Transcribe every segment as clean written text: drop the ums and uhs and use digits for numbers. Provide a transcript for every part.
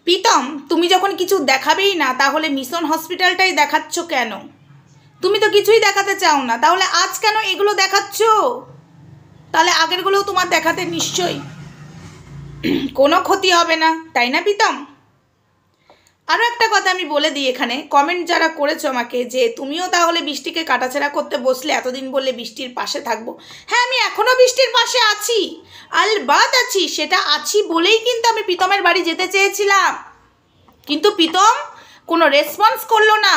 প্রীতম, তুমি যখন কিছু দেখাবেই না তাহলে মিশন হসপিটালটাই দেখাচ্ছ কেন? তুমি তো কিছুই দেখাতে চাও না, তাহলে আজ কেন এগুলো দেখাচ্ছ? তাহলে আগেরগুলোও তোমার দেখাতে নিশ্চয়ই কোনো ক্ষতি হবে না, তাই না প্রীতম? আরও একটা কথা আমি বলে দিই, এখানে কমেন্ট যারা করেছো আমাকে যে তুমিও তাহলে বৃষ্টিকে কাটাছেড়া করতে বসলে, এতদিন বললে বৃষ্টির পাশে থাকবো। হ্যাঁ, আমি এখনও বৃষ্টির পাশে আছি, আলবাত আছি। সেটা আছি বলেই কিন্তু আমি প্রীতমের বাড়ি যেতে চেয়েছিলাম, কিন্তু প্রীতম কোনো রেসপন্স করলো না।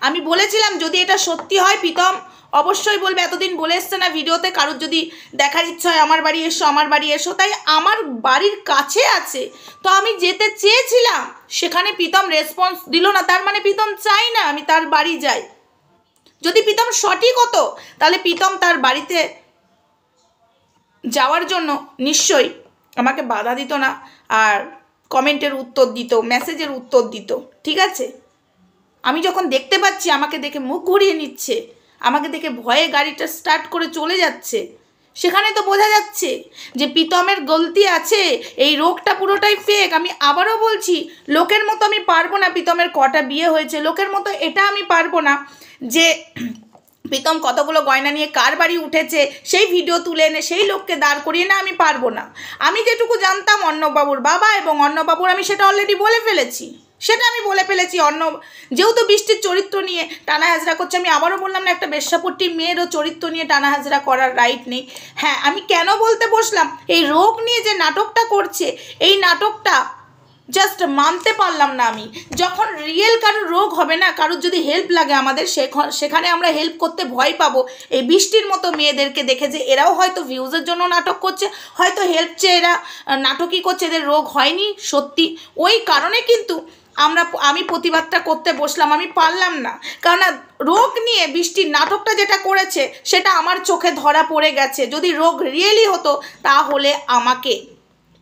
আমি বলেছিলাম যদি এটা সত্যি হয় প্রীতম অবশ্যই বলবে, এতদিন বলে এসছে না ভিডিওতে, কারোর যদি দেখার ইচ্ছা হয় আমার বাড়ি এসো, আমার বাড়ি এসো। তাই আমার বাড়ির কাছে আছে, তো আমি যেতে চেয়েছিলাম, সেখানে প্রীতম রেসপন্স দিল না। তার মানে প্রীতম চাই না আমি তার বাড়ি যাই। যদি প্রীতম সঠিক হতো তাহলে প্রীতম তার বাড়িতে যাওয়ার জন্য নিশ্চয়ই আমাকে বাধা দিত না, আর কমেন্টের উত্তর দিত, মেসেজের উত্তর দিত। ঠিক আছে, আমি যখন দেখতে পাচ্ছি আমাকে দেখে মুখ ঘুরিয়ে নিচ্ছে, আমাকে দেখে ভয়ে গাড়িটা স্টার্ট করে চলে যাচ্ছে, সেখানে তো বোঝা যাচ্ছে যে প্রীতমের গলতি আছে। এই রোগটা পুরোটাই ফেক। আমি আবারও বলছি, লোকের মতো আমি পারবো না প্রীতমের কটা বিয়ে হয়েছে, লোকের মতো এটা আমি পারবো না যে প্রীতম কতগুলো গয়না নিয়ে কার বাড়ি উঠেছে সেই ভিডিও তুলে এনে সেই লোককে দাঁড় করিয়ে না, আমি পারবো না। আমি যেটুকু জানতাম অর্ণববাবুর বাবা এবং অর্ণববাবুর, আমি সেটা অলরেডি বলে ফেলেছি। যেহেতু বৃষ্টির চরিত্র নিয়ে টানা হাজরা করছে, আমি আবারও বললাম না একটা বেশ্যাপট্টি মেয়েরও চরিত্র নিয়ে টানা হাজরা করার রাইট নেই। হ্যাঁ, আমি কেন বলতে বসলাম, এই রোগ নিয়ে যে নাটকটা করছে, এই নাটকটা জাস্ট মানতে পারলাম না আমি। যখন রিয়েল কারোর রোগ হবে না, কারোর যদি হেল্প লাগে আমাদের, সেখানে আমরা হেল্প করতে ভয় পাবো এই বৃষ্টির মতো মেয়েদেরকে দেখে, যে এরাও হয়তো ভিউজের জন্য নাটক করছে, হয়তো হেল্প চেয়ে এরা নাটকই করছে, এদের রোগ হয়নি সত্যি। ওই কারণে কিন্তু আমি প্রতিবাদটা করতে বসলাম, আমি পারলাম না। কারণ রোগ নিয়ে বৃষ্টির নাটকটা যেটা করেছে সেটা আমার চোখে ধরা পড়ে গেছে। যদি রোগ রিয়েলি হতো তাহলে আমাকে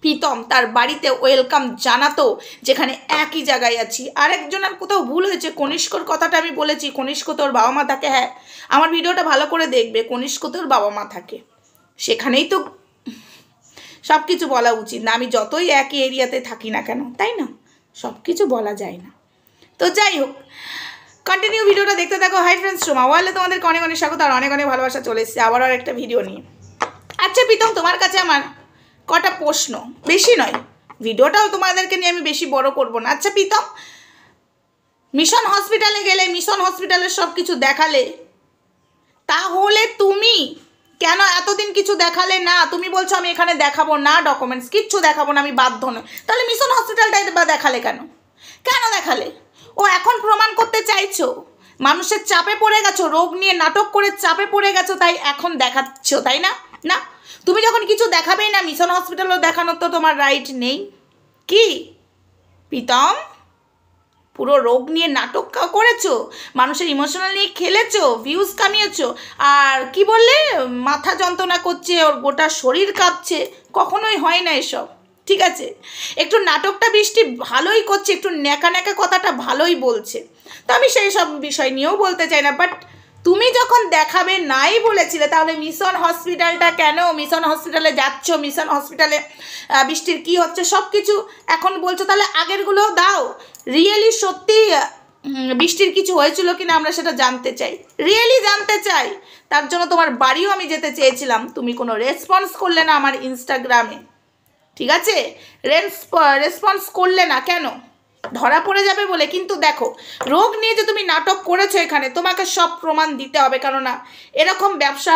প্রীতম তার বাড়িতে ওয়েলকাম জানাতো, যেখানে একই জায়গায় আছি। আরেকজনের কোথাও ভুল হয়েছে, কনিষ্কর কথাটা আমি বলেছি, কনিষ্ক তোর বাবা মা থাকে। হ্যাঁ, আমার ভিডিওটা ভালো করে দেখবে, কনিষ্ক তোর বাবা মা থাকে, সেখানেই তো সব কিছু বলা উচিত না। আমি যতই একই এরিয়াতে থাকি না কেন, তাই না, সব কিছু বলা যায় না। তো যাই হোক, কন্টিনিউ ভিডিওটা দেখতে থাকো। হাই ফ্রেন্ডস, সোমা ওয়ালে তোমাদেরকে অনেক অনেক স্বাগত আর অনেক অনেক ভালোবাসা। চলে এসেছে আবার আর একটা ভিডিও নিয়ে। আচ্ছা প্রীতম, তোমার কাছে আমার কটা প্রশ্ন, বেশি নয়, ভিডিওটাও তোমাদেরকে নিয়ে আমি বেশি বড় করব না। আচ্ছা প্রীতম, মিশন হসপিটালে গেলে, মিশন হসপিটালের সব কিছু দেখালে, তাহলে তুমি কেন এতদিন কিছু দেখালে না? তুমি বলছো আমি এখানে দেখাবো না, ডকুমেন্টস কিচ্ছু দেখাবো না, আমি বাধ্য নই। তাহলে মিশন হসপিটালটাই বা দেখালে কেন? কেন দেখালে? ও এখন প্রমাণ করতে চাইছো মানুষের চাপে পড়ে গেছো, রোগ নিয়ে নাটক করে চাপে পড়ে গেছো, তাই এখন দেখাচ্ছ, তাই না? না, তুমি যখন কিছু দেখাবেই না, মিশন হসপিটালও দেখানোর তো তোমার রাইট নেই। কি প্রীতম, পুরো রোগ নিয়ে নাটক করেছো, মানুষের ইমোশনাল নিয়ে খেলেছো, ভিউজ কামিয়েছো, আর কি বললে মাথা যন্ত্রণা করছে, ওর গোটা শরীর কাঁপছে। কখনোই হয় না এসব। ঠিক আছে, একটু নাটকটা বৃষ্টি ভালোই করছে, একটু ন্যাকা ন্যাকা কথাটা ভালোই বলছে, তো আমি সেই সব বিষয় নিয়েও বলতে চাই না। বাট তুমি যখন দেখাবে নাই বলেছিলে, তাহলে মিশন হসপিটালটা কেন? মিশন হসপিটালে যাচ্ছ, মিশন হসপিটালে বৃষ্টির কি হচ্ছে সব কিছু এখন বলছো, তাহলে আগেরগুলোও দাও। রিয়েলি সত্যি বৃষ্টির কিছু হয়েছিল কিনা আমরা সেটা জানতে চাই, রিয়েলি জানতে চাই। তার জন্য তোমার বাড়িও আমি যেতে চেয়েছিলাম, তুমি কোনো রেসপন্স করলে না আমার ইনস্টাগ্রামে। ঠিক আছে, রেসপন্স করলে না কেন? ধরা পড়ে যাবে বলে। কিন্তু দেখো, রোগ নিয়ে যে তুমি নাটক করেছো, এখানে তোমাকে সব প্রমাণ দিতে হবে, কেননা এরকম ব্যবসা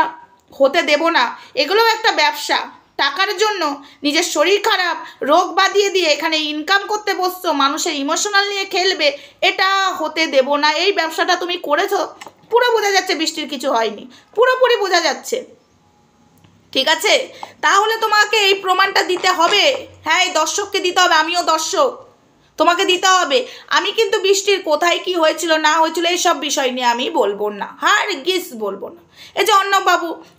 হতে দেব না। এগুলোও একটা ব্যবসা, টাকার জন্য নিজের শরীর খারাপ, রোগ বাদিয়ে দিয়ে এখানে ইনকাম করতে বসছো, মানুষের ইমোশনাল নিয়ে খেলবে, এটা হতে দেব না। এই ব্যবসাটা তুমি করেছো, পুরো বোঝা যাচ্ছে বৃষ্টির কিছু হয়নি, পুরোপুরি বোঝা যাচ্ছে। ঠিক আছে, তাহলে তোমাকে এই প্রমাণটা দিতে হবে। হ্যাঁ, এই দর্শককে দিতে হবে, আমিও দর্শক, তোমাকে দিতে হবে। আমি কিন্তু বৃষ্টির কোথায় কি হয়েছিল না হয়েছিল এইসব বিষয় নিয়ে আমি বলবো না, হারগিজ বলবো না। এই যে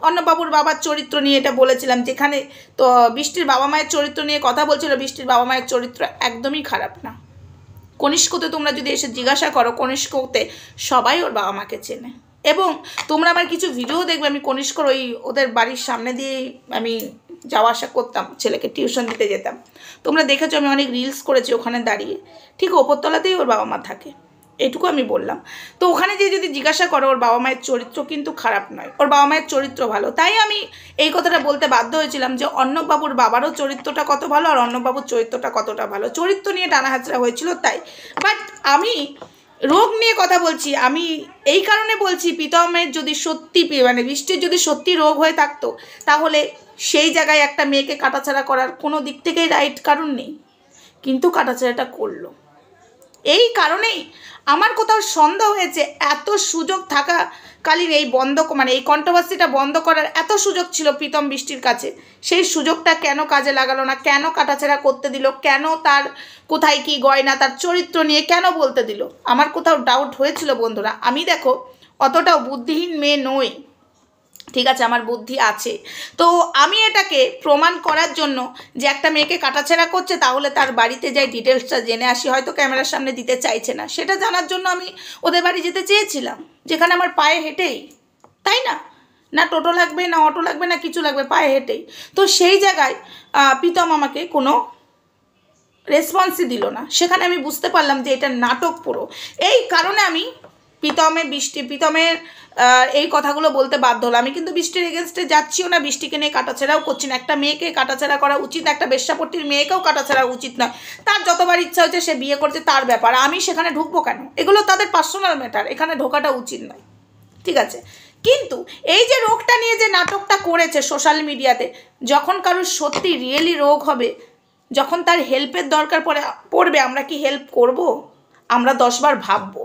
অর্ণববাবুর বাবার চরিত্র নিয়ে এটা বলেছিলাম, যেখানে তো বৃষ্টির বাবা মায়ের চরিত্র নিয়ে কথা বলছিল, বৃষ্টির বাবা মায়ের চরিত্র একদমই খারাপ না। কনিষ্কতে তোমরা যদি এসে জিজ্ঞাসা করো, কনিষ্কতে সবাই ওর বাবা মাকে চেনে, এবং তোমরা আমার কিছু ভিডিও দেখবে, আমি কনিষ্কর ওদের বাড়ির সামনে দিয়ে আমি যাওয়া আসা করতাম, ছেলেকে টিউশন দিতে যেতাম। তোমরা দেখেছো আমি অনেক রিলস করেছি ওখানে দাঁড়িয়ে, ঠিক ওপরতলাতেই ওর বাবা মা থাকে, এটুকু আমি বললাম। তো ওখানে যে যদি জিজ্ঞাসা করো, ওর বাবা মায়ের চরিত্র কিন্তু খারাপ নয়, ওর বাবা মায়ের চরিত্র ভালো। তাই আমি এই কথাটা বলতে বাধ্য হয়েছিলাম যে অর্ণববাবুর বাবারও চরিত্রটা কত ভালো আর অর্ণববাবুর চরিত্রটা কতটা ভালো। চরিত্র নিয়ে টানা হাঁচড়া হয়েছিল তাই। বাট আমি রোগ নিয়ে কথা বলছি, আমি এই কারণে বলছি প্রীতমের যদি সত্যি মানে বৃষ্টির যদি সত্যি রোগ হয়ে থাকতো, তাহলে সেই জায়গায় একটা মেয়েকে কাটাছাড়া করার কোনো দিক থেকেই রাইট কারণ নেই, কিন্তু কাটাছাড়াটা করলো। এই কারণেই আমার কোথাও সন্দেহ হয়েছে, এত সুযোগ থাকাকালীন এই মানে এই কন্ট্রোভার্সিটা বন্ধ করার এত সুযোগ ছিল প্রীতম বৃষ্টির কাছে, সেই সুযোগটা কেন কাজে লাগালো না, কেন কাটাছেড়া করতে দিল, কেন তার কোথায় কি গয়না, তার চরিত্র নিয়ে কেন বলতে দিল, আমার কোথাও ডাউট হয়েছিল বন্ধুরা। আমি দেখো অতটাও বুদ্ধিহীন মেয়ে নই, ঠিক আছে, আমার বুদ্ধি আছে। তো আমি এটাকে প্রমাণ করার জন্য যে একটা মেয়েকে কাটাছেড়া করছে, তাহলে তার বাড়িতে যাই ডিটেলসটা জেনে আসি, হয়তো ক্যামেরার সামনে দিতে চাইছে না, সেটা জানার জন্য আমি ওদের বাড়ি যেতে চেয়েছিলাম, যেখানে আমার পায়ে হেঁটেই, তাই না, না টোটো লাগবে না অটো লাগবে না কিছু লাগবে, পায়ে হেঁটেই। তো সেই জায়গায় প্রীতম আমাকে কোনো রেসপন্সই দিল না, সেখানে আমি বুঝতে পারলাম যে এটা নাটক পুরো। এই কারণে আমি প্রীতমের এই কথাগুলো বলতে বাধ্য হলো। আমি কিন্তু বৃষ্টির এগেনস্টে যাচ্ছিও না, বৃষ্টিকে নিয়ে কাটাছেড়াও করছি না। একটা মেয়েকে কাটাছেড়া করা উচিত, একটা বেশ্যাপট্টির মেয়েকেও কাটাছেড়া উচিত নয়। তার যতবার ইচ্ছা হচ্ছে সে বিয়ে করছে, তার ব্যাপার, আমি সেখানে ঢুকবো কেন? এগুলো তাদের পার্সোনাল ম্যাটার, এখানে ঢোকাটা উচিত নয়, ঠিক আছে। কিন্তু এই যে রোগটা নিয়ে যে নাটকটা করেছে সোশ্যাল মিডিয়াতে, যখন কারোর সত্যি রিয়েলি রোগ হবে, যখন তার হেল্পের দরকার পড়বে, আমরা কি হেল্প করব? আমরা 10 বার ভাববো।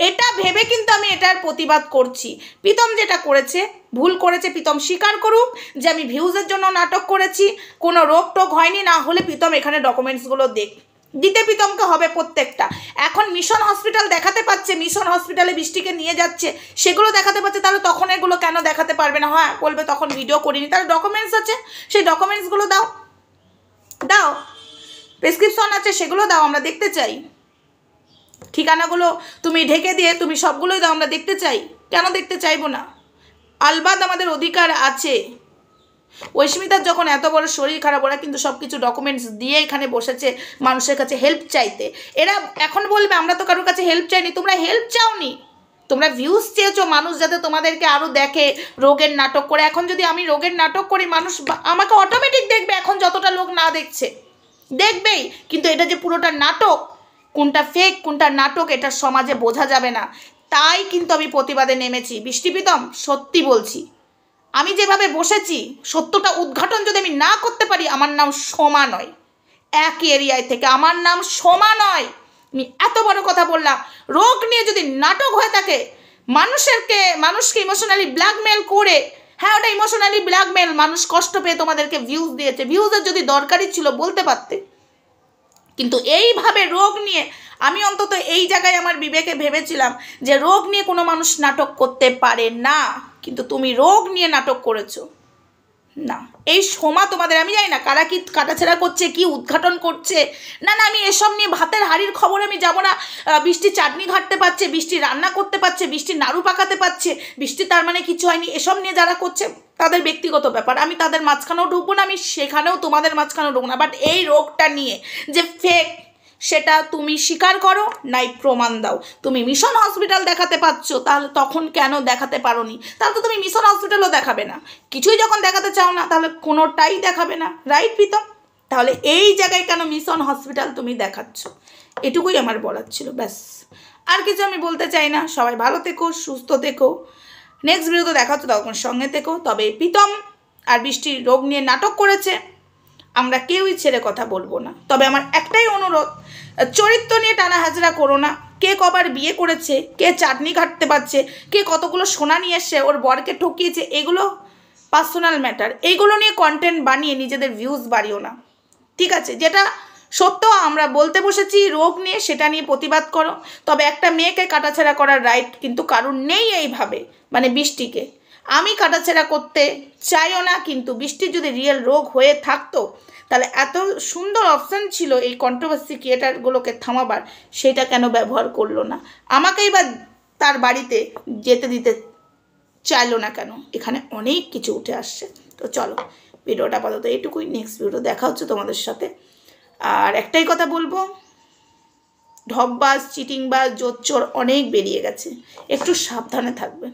এটা ভেবে কিন্তু আমি এটার প্রতিবাদ করছি। প্রীতম যেটা করেছে ভুল করেছে, প্রীতম স্বীকার করুক যে আমি ভিউজের জন্য নাটক করেছি, কোনো রোগ টোগ হয়নি। না হলে প্রীতম এখানে ডকুমেন্টসগুলো দিতে প্রীতমকে হবে প্রত্যেকটা। এখন মিশন হসপিটাল দেখাতে পাচ্ছে, মিশন হসপিটালে বৃষ্টিকে নিয়ে যাচ্ছে, সেগুলো দেখাতে পাচ্ছে, তাহলে তখন এগুলো কেন দেখাতে পারবে না? হ্যাঁ বলবে তখন ভিডিও করিনি, তাহলে ডকুমেন্টস আছে, সেই ডকুমেন্টসগুলো দাও, প্রেসক্রিপশন আছে সেগুলো দাও, আমরা দেখতে চাই। ঠিকানাগুলো তুমি ঢেকে দিয়ে তুমি সবগুলোই দাও, আমরা দেখতে চাই। কেন দেখতে চাইবো না? আলবাদ আমাদের অধিকার আছে। ঐস্মিতার যখন এত বড় শরীর খারাপ, ওরা কিন্তু সব কিছু ডকুমেন্টস দিয়ে এখানে বসেছে মানুষের কাছে হেল্প চাইতে। এরা এখন বলবে আমরা তো কারোর কাছে হেল্প চাইনি। তোমরা হেল্প চাওনি, তোমরা ভিউজ চেয়েছো, মানুষ যাতে তোমাদেরকে আরও দেখে রোগের নাটক করে। এখন যদি আমি রোগের নাটক করি, মানুষ আমাকে অটোমেটিক দেখবে। এখন যতটা লোক না দেখছে, দেখবেই, কিন্তু এটা যে পুরোটা নাটক, কোনটা ফেক কোনটা নাটক এটা সমাজে বোঝা যাবে না। তাই কিন্তু আমি প্রতিবাদে নেমেছি। বৃষ্টি প্রীতম সত্যি বলছি, আমি যেভাবে বসেছি, সত্যটা উদ্ঘাটন যদি আমি না করতে পারি, আমার নাম সোমা নয়। এক এরিয়ায় থেকে আমার নাম সোমা নয়। আমি এত বড় কথা বললাম, রোগ নিয়ে যদি নাটক হয়ে থাকে, মানুষকে ইমোশনালি ব্ল্যাকমেল করে, হ্যাঁ ওটা ইমোশনালি ব্ল্যাকমেল, মানুষ কষ্ট পেয়ে তোমাদেরকে ভিউজ দিয়েছে, ভিউজের যদি দরকারই ছিল বলতে পারতে। কিন্তু এইভাবে রোগ নিয়ে, আমি অন্তত এই জায়গায় আমার বিবেকে ভেবেছিলাম যে রোগ নিয়ে কোনো মানুষ নাটক করতে পারে না, কিন্তু তুমি রোগ নিয়ে নাটক করেছো। না, এই সোমা তোমাদের, আমি জানি না কারা কি কাটাছেড়া করছে, কি উদ্ঘাটন করছে, না আমি এসব নিয়ে ভাতের হাড়ির খবর আমি যাব না। বৃষ্টি চাটনি ঘাটতে পারছে, বৃষ্টি রান্না করতে পারছে, বৃষ্টি নাড়ু পাকাতে পারছে, বৃষ্টি তার মানে কিছু হয়নি, এসব নিয়ে যারা করছে তাদের ব্যক্তিগত ব্যাপার, আমি তাদের মাঝখানেও ঢুকবো না, আমি সেখানেও তোমাদের মাঝখানেও ঢুকবো না। বাট এই রোগটা নিয়ে যে ফেক, সেটা তুমি স্বীকার করো, নাই প্রমাণ দাও। তুমি মিশন হসপিটাল দেখাতে পাচ্ছ, তাহলে তখন কেন দেখাতে পারোনি? তাহলে তো তুমি মিশন হসপিটালও দেখাবে না, কিছুই যখন দেখাতে চাও না, তাহলে কোনোটাই দেখাবে না, রাইট প্রীতম? তাহলে এই জায়গায় কেন মিশন হসপিটাল তুমি দেখাচ্ছ? এটুকুই আমার বলার ছিল, ব্যাস, আর কিছু আমি বলতে চাই না। সবাই ভালো থেকো, সুস্থ থেকো, নেক্সট ভিডিওতে দেখা হচ্ছে, তখন সঙ্গে থেকো। তবে প্রীতম আর বৃষ্টির রোগ নিয়ে নাটক করেছে, আমরা কেউই ছেড়ে কথা বলবো না। তবে আমার একটাই অনুরোধ, চরিত্র নিয়ে টানা হাজরা করো না। কে কবার বিয়ে করেছে, কে চাটনি ঘাটতে পারছে, কে কতগুলো সোনা নিয়ে এসছে, ওর বরকে ঠকিয়েছে, এগুলো পার্সোনাল ম্যাটার। এইগুলো নিয়ে কন্টেন্ট বানিয়ে নিজেদের ভিউজ বাড়িও না, ঠিক আছে? যেটা সত্য আমরা বলতে বসেছি রোগ নিয়ে, সেটা নিয়ে প্রতিবাদ করো। তবে একটা মেয়েকে কাটাছেড়া করার রাইট কিন্তু কারণ নেই। এইভাবে মানে বৃষ্টিকে আমি কাটাছেড়া করতে চাইও না, কিন্তু বৃষ্টির যদি রিয়েল রোগ হয়ে থাকতো, তাহলে এত সুন্দর অপশান ছিল এই কন্ট্রোভার্সি ক্রিয়েটারগুলোকে থামাবার, সেটা কেন ব্যবহার করলো না? আমাকেই বা তার বাড়িতে যেতে দিতে চাইলো না কেন? এখানে অনেক কিছু উঠে আসছে। তো চলো, ভিডিওটা আপাতত এইটুকুই। নেক্সট ভিডিও দেখা হচ্ছে তোমাদের সাথে। আর একটাই কথা বলবো, ঢপবাজ, চিটিংবাজ, জোচ্চোর অনেক বেরিয়ে গেছে, একটু সাবধানে থাকবেন।